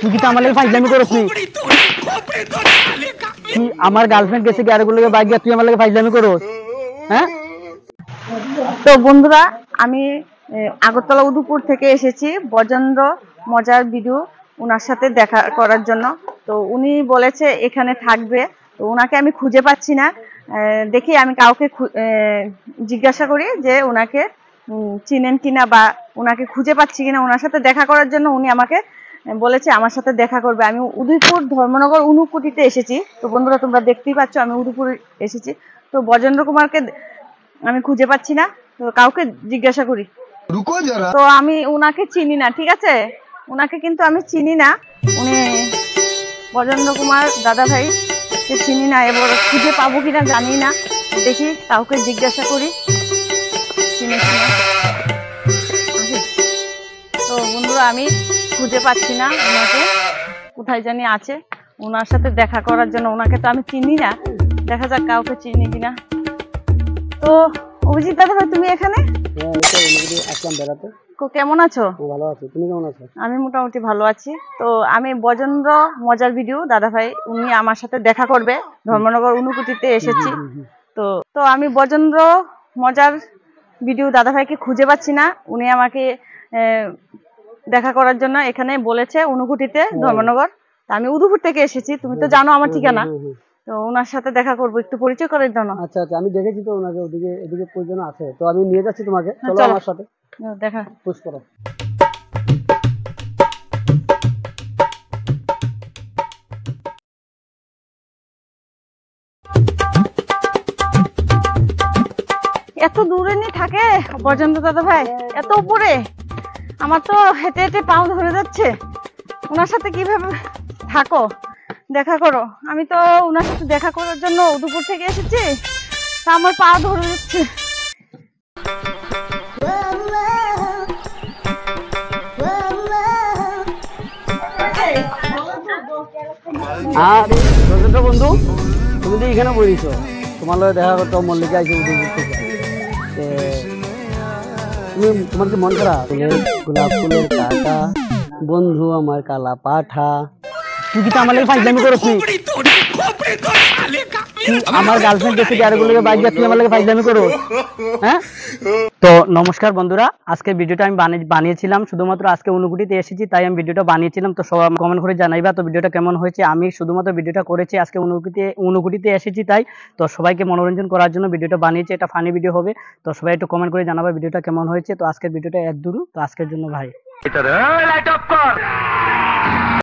তুই কি আমার লাগে ফাইজলামি করছ নি? তুই আমার গার্লফ্রেন্ড গেছে গাড়িগুলোকে বাইক দিয়ে, তুই আমার লাগে ফাইজলামি করছ? হ্যাঁ? তো বন্ধুরা, আমি আগরতলা উদয়পুর থেকে এসেছি বজেন্দ্র মজার ভিডিও ওনার সাথে দেখা করার জন্য। তো উনি বলেছে এখানে থাকবে, তো ওনাকে আমি খুঁজে পাচ্ছি না। দেখি আমি কাউকে জিজ্ঞাসা করি যে ওনাকে চিনেন কিনা বা ওনাকে খুঁজে পাচ্ছি কিনা। ওনার সাথে দেখা করার জন্য উনি আমাকে বলেছে আমার সাথে দেখা করবে। আমি উদয়পুর ধর্মনগর উনকোটিতে এসেছি। তো বন্ধুরা, তোমরা দেখতেই পাচ্ছ আমি উদয়পুরে এসেছি। তো বজেন্দ্র কুমারকে আমি খুঁজে পাচ্ছি না, তো কাউকে জিজ্ঞাসা করি। তো আমি উনাকে চিনি না, ঠিক আছে? উনাকে কিন্তু আমি চিনি না। উনি বজেন্দ্র কুমার দাদা ভাই কে চিনি না, এবার খুঁজে পাবো কিনা জানি না। দেখি কাউকে জিজ্ঞাসা করি চিনি কিনা। তো বন্ধুরা, আমি খুঁজে পাচ্ছি না ওনাকে, কোথায় জানি আছে। ওনার সাথে দেখা করার জন্য, ওনাকে তো আমি চিনি না, দেখা যাক কাউকে চিনি কিনা। তো অভিজিৎ দাদা ভাই, তুমি এখানে? আসলাম বেড়াতে। কেমন আছো? ভালো আছি, তুমি কেমন আছো? আমি মোটামুটি ভালো আছি। তো আমি বজেন্দ্র মজার ভিডিও দাদা ভাই, উনি আমার সাথে দেখা করবে, ধর্মনগর উনকোটিতে এসেছি। তো তো আমি বজেন্দ্র মজার ভিডিও দাদা ভাইকে খুঁজে পাচ্ছি না। উনি আমাকে দেখা করার জন্য এখানে বলেছে উনকোটিতে ধর্মনগর। আমি উদয়পুর থেকে এসেছি, তুমি তো জানো আমার ঠিকানা। তো ওনার সাথে দেখা করবো, একটু পরিচয় করার জন্য। আচ্ছা আচ্ছা, আমি দেখেছি তো ওনাকে, ওদিকে এদিকে প্রয়োজন আছে, তো আমি নিয়ে যাচ্ছি তোমাকে। চলো আমার সাথে দেখা পুশ করো। এত দূরে নিয়ে থাকে বজেন্দ্র দাদা ভাই, এত উপরে। আমার তো হেঁটে হেঁটে পাও ধরে যাচ্ছে। ওনার সাথে কিভাবে থাকো, দেখা করো। আমি তো ওনার সাথে দেখা করার জন্য উদয়পুর থেকে এসেছি, তা আমার পা ধরে যাচ্ছে। আরে বজেন্দ্র বন্ধু, তুমি তো এখানে বলিছো, তোমার লগে দেখা করতে মল্লিকা আইছে উদয়পুর থেকে। তুমি, তোমার কি মন খারাপ? গোলাপ ফুলের কাটা বন্ধু আমার কালা পাঠা। তুই কি আমার লাগে ফাইজলামি করছ নি? আমার গার্লফ্রেন্ড গেছে গাড়িগুলোকে বাইক দিয়ে, তুই আমার লাগে ফাইজলামি করছ? হ্যাঁ? তো নমস্কার বন্ধুরা, আজকে ভিডিওটা আমি বানিয়েছিলাম শুধুমাত্র আজকে উনকোটিতে এসেছি, তাই আমি ভিডিওটা বানিয়েছিলাম। তো সবাই কমেন্ট করে জানাইবা তো ভিডিওটা কেমন হয়েছে। আমি শুধুমাত্র ভিডিওটা করেছি আজকে উনকোটিতে এসেছি তাই। তো সবাইকে মনোরঞ্জন করার জন্য ভিডিওটা বানিয়েছি, এটা ফানি ভিডিও হবে। তো সবাই একটু কমেন্ট করে জানাবা ভিডিওটা কেমন হয়েছে। তো আজকের ভিডিওটা এত দূর, তো আজকের জন্য ভাই।